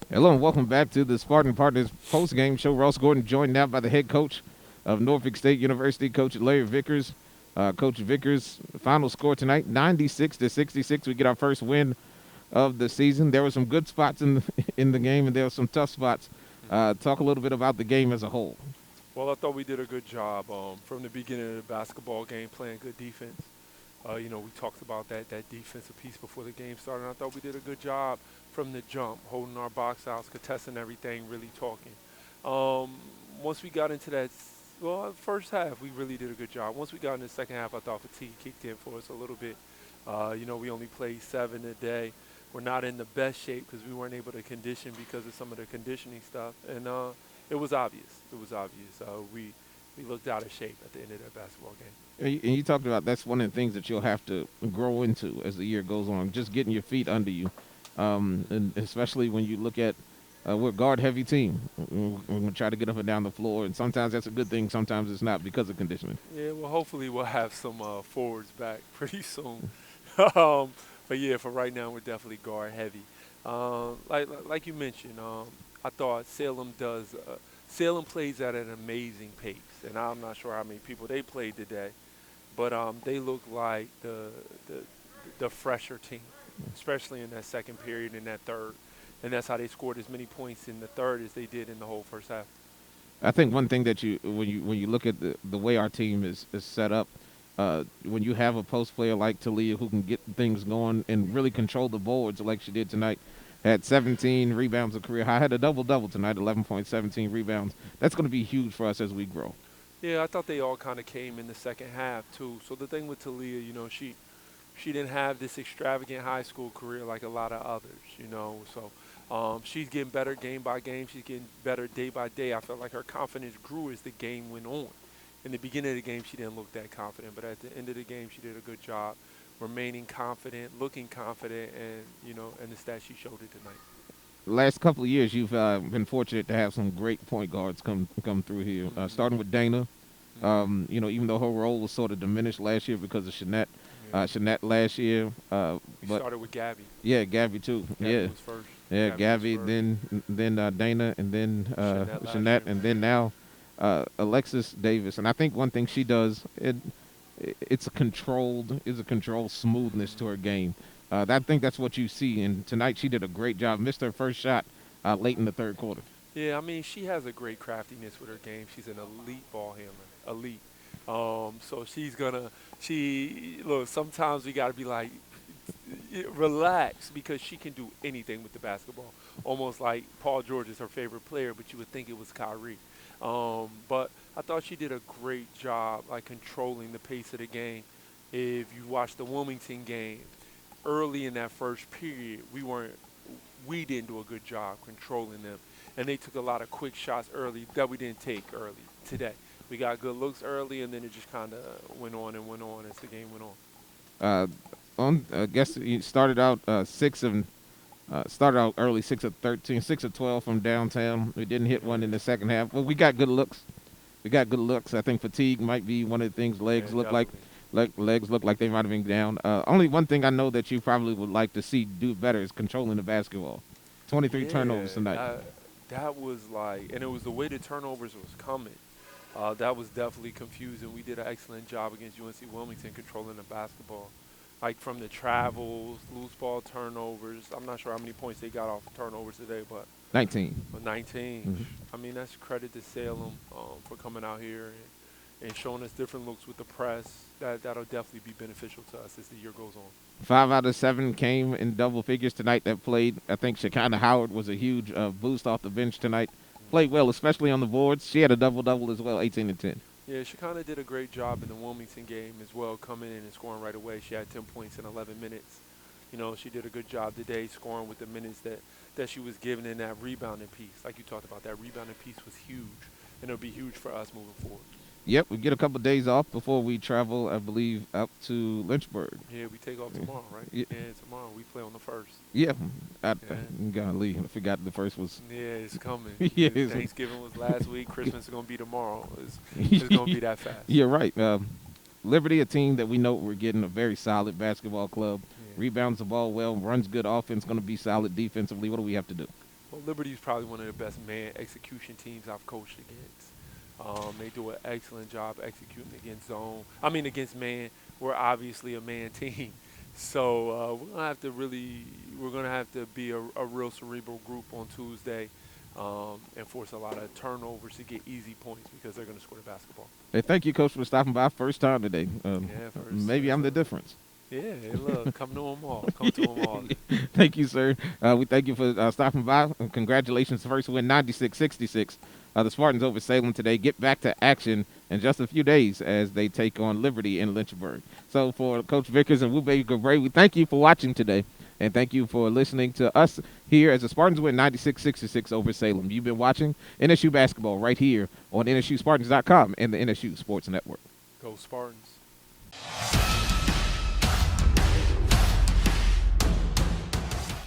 Hello and welcome back to the Spartan Partners post-game show. Ross Gordon joined now by the head coach of Norfolk State University, Coach Larry Vickers. Coach Vickers, final score tonight, 96-66. We get our first win of the season. There were some good spots in the, in the game, and there were some tough spots. Talk a little bit about the game as a whole. Well, I thought we did a good job from the beginning of the basketball game, playing good defense. We talked about that defensive piece before the game started. And I thought we did a good job from the jump, holding our box outs, contesting everything, really talking. Um, Once we got into first half, we really did a good job. Once we got in the second half, I thought fatigue kicked in for us a little bit. We only played 7 a day. We're not in the best shape because we weren't able to condition because of some of the conditioning stuff, and it was obvious. It was obvious. We looked out of shape at the end of that basketball game. And you talked about that's one of the things that you'll have to grow into as the year goes on, just getting your feet under you. And especially when you look at we're a guard heavy team. We're going to try to get up and down the floor, and sometimes that's a good thing, sometimes it's not because of conditioning. Yeah, well, hopefully we'll have some forwards back pretty soon. But yeah, for right now, we're definitely guard heavy. Like you mentioned, I thought Salem plays at an amazing pace, and I'm not sure how many people they played today, but they look like the the fresher team, especially in that second period and that third, and that's how they scored as many points in the third as they did in the whole first half. I think one thing that when you look at the way our team is set up, when you have a post player like Talia who can get things going and really control the boards like she did tonight, had 17 rebounds a career high, had a double double tonight, 11.17 rebounds. That's going to be huge for us as we grow. Yeah, I thought they all kind of came in the second half too. So the thing with Talia, she didn't have this extravagant high school career like a lot of others, So she's getting better game by game. She's getting better day by day. I felt like her confidence grew as the game went on. In the beginning of the game, she didn't look that confident, but at the end of the game, she did a good job remaining confident, looking confident, and the stats she showed it tonight. The last couple of years, you've been fortunate to have some great point guards come through here. Starting with Dana, Hmm. even though her role was sort of diminished last year because of Yeah. Shanette last year, We but started with Gabby. yeah, Gabby too. Gabby Yeah, was first. yeah, Gabby was Gabby, first. then Dana, and then Shanette last Shanette, year. and then now Alexis Davis. And I think one thing she does it's a controlled smoothness to her game. I think that's what you see. And tonight she did a great job. Missed her first shot late in the third quarter. Yeah, I mean, she has a great craftiness with her game. She's an elite ball handler, elite. So she look. Sometimes we got to be like, relax because she can do anything with the basketball. Almost like Paul George is her favorite player, but you would think it was Kyrie. But I thought she did a great job, like controlling the pace of the game. If you watch the Wilmington game, early in that first period, we didn't do a good job controlling them, and they took a lot of quick shots early that we didn't take early today. We got good looks early, and then it just kind of went on and went on as the game went on. Uh, I guess he started out started out early, 6 of 13, 6 of 12 from downtown. We didn't hit one in the second half. Well, we got good looks. We got good looks. I think fatigue might be one of the things. Yeah, definitely. Legs look like they might have been down. Only one thing I know that you probably would like to see do better is controlling the basketball. 23 Yeah, turnovers tonight. that was like, and it was the way the turnovers was coming. That was definitely confusing. We did an excellent job against UNC Wilmington controlling the basketball, like from the travels, loose ball turnovers. I'm not sure how many points they got off turnovers today, but 19. 19. Mhm. I mean, that's credit to Salem for coming out here and showing us different looks with the press. That'll definitely be beneficial to us as the year goes on. 5 out of 7 came in double figures tonight that played. I think Shekinah Howard was a huge boost off the bench tonight. Played well, especially on the boards. She had a double double as well, 18 and 10. Yeah, she kind of did a great job in the Wilmington game as well, coming in and scoring right away. She had 10 points in 11 minutes. She did a good job today scoring with the minutes that she was given in that rebounding piece. Like you talked about, that rebounding piece was huge, and it'll be huge for us moving forward. Yep, we get a couple days off before we travel, I believe, up to Lynchburg. Yeah, we take off Yeah, tomorrow, right? yeah, Yeah, tomorrow we play on the first. yeah. Yeah, Golly, I forgot the first was. yeah, it's coming. Yeah, Thanksgiving was last week. Christmas is gonna be tomorrow. It's gonna yeah, be that fast. you're right. Liberty, a team that we know we're getting a very solid basketball club. Yeah. Rebounds the ball well, runs good offense, going to be solid defensively. What do we have to do? Liberty's probably one of the best man execution teams I've coached against. They do an excellent job executing against zone. I mean, against man. We're obviously a man team, so we're gonna have to be a real cerebral group on Tuesday, and force a lot of turnovers to get easy points because they're gonna score the basketball. Hey, thank you, Coach, for stopping by first time today. Yeah, first. Maybe I'm the difference. Yeah, hey, look, come to them all. Come to them all. Thank you, sir. We thank you for stopping by. Congratulations. First win, 96-66. The Spartans over Salem today get back to action in just a few days as they take on Liberty in Lynchburg. So for Coach Vickers and Wube Gabray, we thank you for watching today. And thank you for listening to us here as the Spartans win 96-66 over Salem. You've been watching NSU basketball right here on NSUSpartans.com and the NSU Sports Network. Go Spartans.